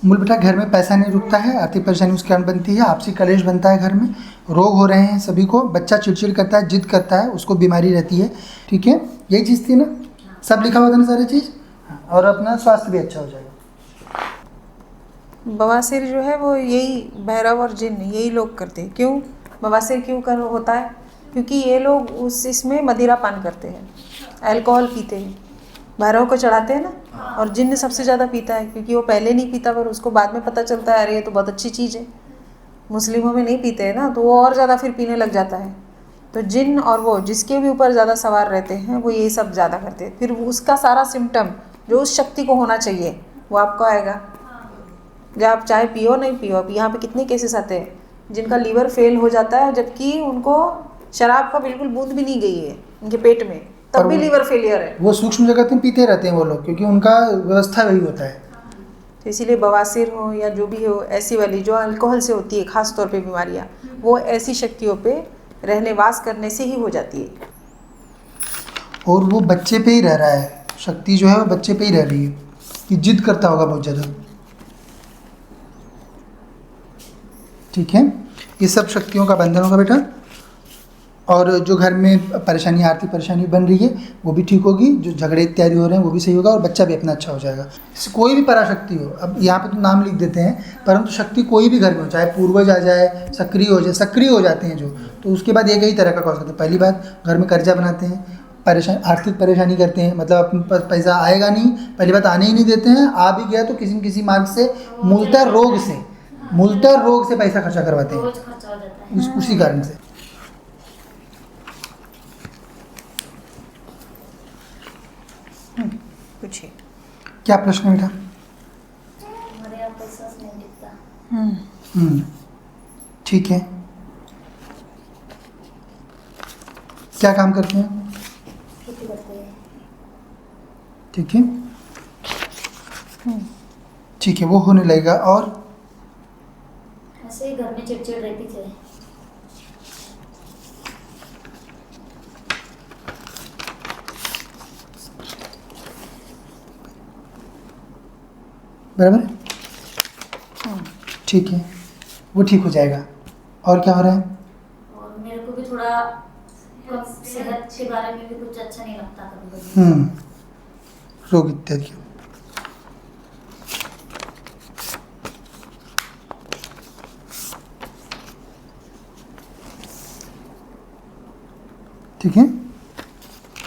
मूल बेटा घर में पैसा नहीं रुकता है, आर्थिक परेशानी उसके कारण बनती है, आपसी कलेश बनता है, घर में रोग हो रहे हैं सभी को, बच्चा चिड़चिड़ करता है, जिद करता है, उसको बीमारी रहती है। ठीक है, यही चीज़ थी ना, सब लिखा हुआ था ना सारी चीज़। और अपना स्वास्थ्य भी अच्छा हो जाएगा। बवासीर जो है वो यही भैरव और जिन यही लोग करते हैं। क्यों बवासीर क्यों कर होता है? क्योंकि ये लोग उस इसमें मदिरा पान करते हैं, अल्कोहल पीते हैं, भैरव को चढ़ाते हैं ना। और जिन्न सबसे ज़्यादा पीता है, क्योंकि वो पहले नहीं पीता पर उसको बाद में पता चलता है अरे ये तो बहुत अच्छी चीज़ है। मुस्लिमों में नहीं पीते हैं ना, तो वो और ज़्यादा फिर पीने लग जाता है। तो जिन और वो जिसके भी ऊपर ज़्यादा सवार रहते हैं वो ये सब ज़्यादा करते हैं। फिर उसका सारा सिम्टम जो उस शक्ति को होना चाहिए वो आपको आएगा। जब आप चाहे पियो नहीं पियो, अब यहाँ पे कितने केसेस आते हैं जिनका लीवर फेल हो जाता है जबकि उनको शराब का बिल्कुल बूंद भी नहीं गई है उनके पेट में, तब भी लीवर फेलियर है। वो सूक्ष्म जगत में पीते रहते हैं वो लोग, क्योंकि उनका व्यवस्था वही होता है। तो इसीलिए बवासीर हो या जो भी हो, ऐसी वाली जो अल्कोहल से होती है ख़ास तौर पे बीमारियाँ, वो ऐसी शक्तियों पे रहने वास करने से ही हो जाती है। और वो बच्चे पे ही रह रहा है, शक्ति जो है वो बच्चे पे ही रह रही है कि जिद करता होगा बहुत ज़्यादा। ठीक है, ये सब शक्तियों का बंधन होगा बेटा। और जो घर में परेशानी, आर्थिक परेशानी बन रही है वो भी ठीक होगी, जो झगड़े इत्यादि हो रहे हैं वो भी सही होगा, और बच्चा भी अपना अच्छा हो जाएगा। कोई भी पराशक्ति हो, अब यहाँ पे तो नाम लिख देते हैं, परंतु शक्ति कोई भी घर में हो, चाहे पूर्वज आ जाए, सक्रिय हो जाए, सक्रिय हो जाते हैं जो, तो उसके बाद एक ही तरह का कॉज करते हैं। पहली बात, घर में कर्जा बनाते हैं, आर्थिक परेशानी करते हैं, मतलब अपने पास पैसा आएगा नहीं, पहली बात आने ही नहीं देते हैं, आ भी गया तो किसी न किसी मार्ग से मूलतः रोग से पैसा खर्चा करवाते हैं, उसी कारण से। पूछिए क्या प्रश्न है बेटा? हमारे यहाँ पैसा नहीं दिखता। ठीक है, क्या काम करते हैं? खेती करते हैं। ठीक है, ठीक है, वो होने लगेगा। और ऐसे ही घर में चिड़चिड़ रहती थी। बराबर है, ठीक है, वो ठीक हो जाएगा। और क्या हो रहा है? और मेरे को भी थोड़ा सेहत के बारे में भी कुछ अच्छा नहीं लगता कभी। रोग इत्यादि। ठीक है,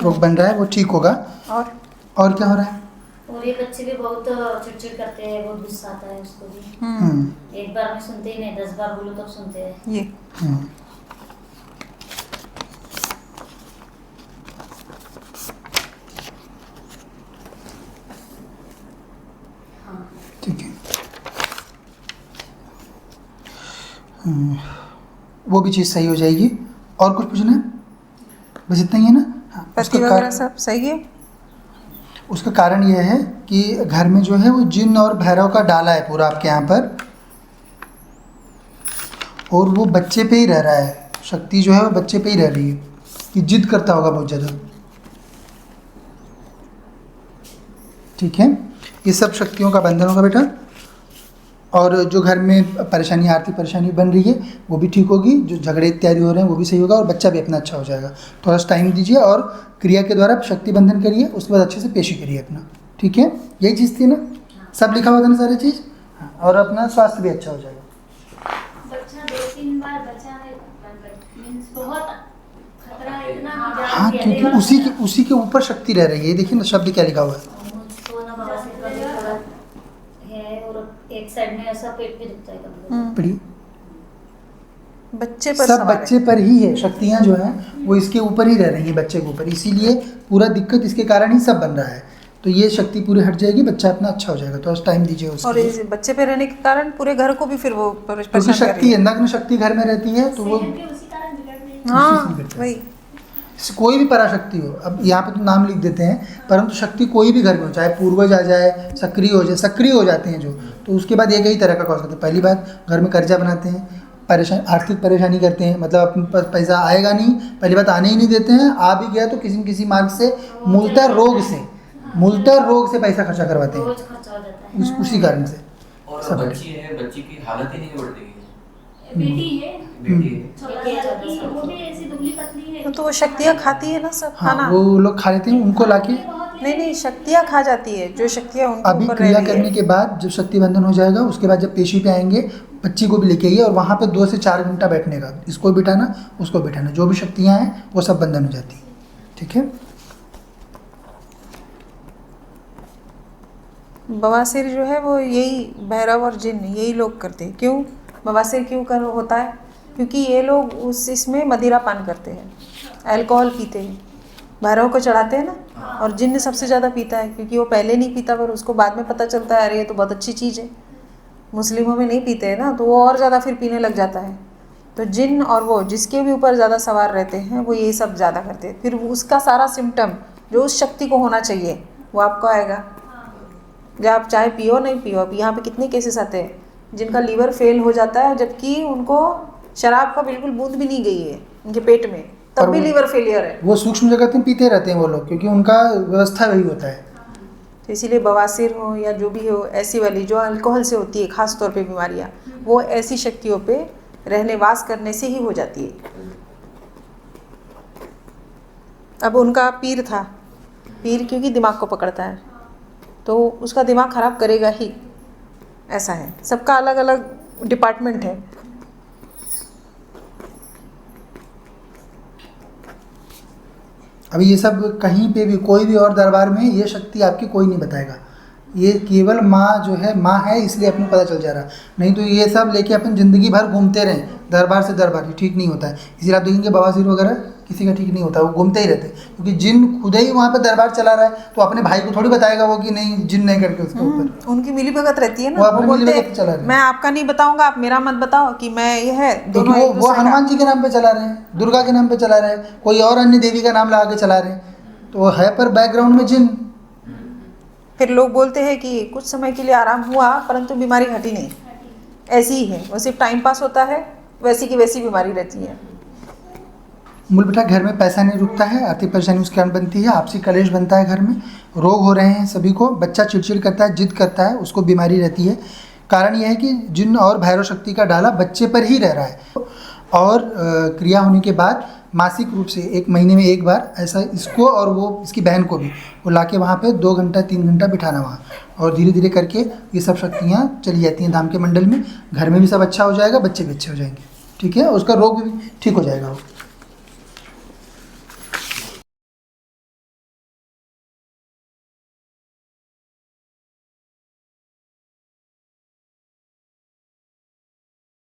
रोग बन रहा है, वो ठीक होगा। और क्या हो रहा है? और ये बच्चे भी बहुत चिड़चिड़ करते हैं, बहुत गुस्सा आता है उसको भी। एक बार में सुनते ही नहीं, 10 बार बोलो तब सुनते हैं ये। ठीक है, वो भी चीज़ सही हो जाएगी। और कुछ पूछना है? बस इतना ही है ना? हाँ, पति वगैरह सब सही है। उसका कारण यह है कि घर में जो है वो जिन और भैरव का डाला है पूरा आपके यहाँ पर, और वो बच्चे पे ही रह रहा है, शक्ति जो है वो बच्चे पे ही रह रही है कि जिद करता होगा बहुत ज़्यादा। ठीक है, ये सब शक्तियों का बंधन होगा बेटा। और जो घर में परेशानी, आर्थिक परेशानी बन रही है वो भी ठीक होगी, जो झगड़े इत्यादि हो रहे हैं वो भी सही होगा, और बच्चा भी अपना अच्छा हो जाएगा। थोड़ा सा टाइम दीजिए और क्रिया के द्वारा शक्ति बंधन करिए, उसके बाद अच्छे से पेशी करिए अपना। ठीक है, यही चीज़ थी ना, सब लिखा हुआ था ना सारी चीज़। और अपना स्वास्थ्य भी अच्छा हो जाएगा। बच्चा 2-3 बार बचा है, बहुत खतरा इतना। हाँ, क्योंकि उसी के ऊपर शक्ति रह रही है। देखिए ना शब्द क्या लिखा हुआ है, एक साइड में ऐसा पेट भी दुखता है कभी। पढ़िए, बच्चे पर सब बच्चे पर ही है, शक्तियाँ जो हैं वो इसके ऊपर ही रह रही हैं, बच्चे के ऊपर, इसीलिए पूरा दिक्कत इसके कारण ही सब बन रहा है। तो ये शक्ति पूरी हट जाएगी, बच्चा अपना अच्छा हो जाएगा। तो टाइम दीजिए उसको। और इस बच्चे पे रहने के कारण पूरे घर को भी फिर वो क्योंकि शक्ति है, नग्न शक्ति घर में रहती है, तो वो वही कोई भी पराशक्ति हो, अब यहाँ पे तो नाम लिख देते हैं, परंतु शक्ति कोई भी घर में हो, चाहे पूर्वज आ जाए, सक्रिय हो जाते हैं जो, तो उसके बाद एक ही तरह का कॉज करते हैं। पहली बात, घर में कर्जा बनाते हैं, आर्थिक परेशानी करते हैं, मतलब अपने पास पैसा आएगा नहीं, पहली बात आने ही नहीं देते हैं, आ भी गया तो किसी न किसी मार्ग से मूलतः रोग से पैसा खर्चा करवाते हैं, उसी कारण से। सब बच्ची है, बच्ची की हालत ही नहीं बढ़ रही है। बेटी है, बेटी है। छोटा लड़की है, वो भी ऐसी दुबली पतली है। तो वो शक्तियाँ खाती है ना सब हाँ, खाना। वो लोग खा लेते हैं, उनको लाके नहीं, शक्तियाँ खा जाती है, जो शक्तियाँ उनके अभी ऊपर क्रिया रह रही करने है। के बाद जब शक्ति बंधन हो जाएगा, उसके बाद जब पेशी पे आएंगे, बच्ची को भी लेके आइए और वहाँ पे 2 से 4 घंटा बैठने का, इसको बिठाना उसको बिठाना, जो भी शक्तियाँ हैं वो सब बंधन हो जाती हैं। ठीक है। बवासीर जो है वो यही भैरव और जिन यही लोग करते हैं। क्यों बवासीर क्यों कर होता है? क्योंकि ये लोग उस इसमें मदिरा पान करते हैं, अल्कोहल पीते हैं, भैरव को चढ़ाते हैं ना। और जिन्न सबसे ज़्यादा पीता है, क्योंकि वो पहले नहीं पीता पर उसको बाद में पता चलता है अरे ये तो बहुत अच्छी चीज़ है। मुस्लिमों में नहीं पीते हैं ना, तो वो और ज़्यादा फिर पीने लग जाता है। तो जिन और वो जिसके भी ऊपर ज़्यादा सवार रहते हैं वो ये सब ज़्यादा करते हैं। फिर उसका सारा सिम्टम जो उस शक्ति को होना चाहिए वो आपको आएगा। जब आप चाहे पियो नहीं पियो, अब यहाँ पे कितने केसेस आते हैं जिनका लीवर फेल हो जाता है, जबकि उनको शराब का बिल्कुल बूंद भी नहीं गई है उनके पेट में, तब भी लीवर फेलियर है। वो सूक्ष्म जगत में पीते रहते हैं वो लोग, क्योंकि उनका व्यवस्था वही होता है। तो इसीलिए बवासीर हो या जो भी हो, ऐसी वाली जो अल्कोहल से होती है खास तौर पे बीमारियाँ, वो ऐसी शक्तियों पे रहने वास करने से ही हो जाती है। अब उनका पीर था, पीर क्योंकि दिमाग को पकड़ता है तो उसका दिमाग ख़राब करेगा ही, ऐसा है। सबका अलग अलग डिपार्टमेंट है। अभी ये सब कहीं पे भी कोई भी और दरबार में ये शक्ति आपकी कोई नहीं बताएगा। ये केवल माँ जो है माँ है, इसलिए अपने पता चल जा रहा। नहीं तो ये सब लेके अपन ज़िंदगी भर घूमते रहें दरबार से दरबार, ये ठीक नहीं होता है। इसलिए आप देखेंगे बवासीर वगैरह किसी का ठीक नहीं होता, वो घूमते ही रहते हैं। क्योंकि जिन खुद ही वहाँ पे दरबार चला रहा है तो अपने भाई को थोड़ी बताएगा वो कि नहीं जिन नहीं करके उसके ऊपर। उनकी मिली भगत रहती है ना, वो अपनी बोलते मिलीभगत हैं, चला रहे हैं। मैं आपका नहीं बताऊंगा, आप मेरा मत बताओ कि मैं ये है। क्योंकि दोनों एक वो दूसरे का- हनुमान जी के नाम पे चला रहे हैं, दुर्गा के नाम पे चला रहे हैं, कोई और अन्य देवी का नाम लगा के चला रहे हैं, तो वो है पर बैकग्राउंड में जिन। फिर लोग बोलते हैं कि कुछ समय के लिए आराम हुआ परंतु बीमारी हटी नहीं, ऐसी ही है, वो सिर्फ टाइम पास होता है, वैसी की वैसी बीमारी रहती है। मूल बेटा घर में पैसा नहीं रुकता है, आर्थिक परेशानी उसके कारण बनती है, आपसी कलेश बनता है, घर में रोग हो रहे हैं सभी को, बच्चा चिड़चिड़ करता है, जिद करता है, उसको बीमारी रहती है। कारण यह है कि जिन और भैरव शक्ति का डाला बच्चे पर ही रह रहा है। और क्रिया होने के बाद मासिक रूप से 1 महीने में 1 बार ऐसा इसको और वो इसकी बहन को भी वो लाके वहाँ पे 2 घंटा 3 घंटा बिठाना वहाँ, और धीरे धीरे करके ये सब शक्तियाँ चली जाती हैं धाम के मंडल में। घर में भी सब अच्छा हो जाएगा, बच्चे भी अच्छे हो जाएंगे। ठीक है, उसका रोग भी ठीक हो जाएगा वो।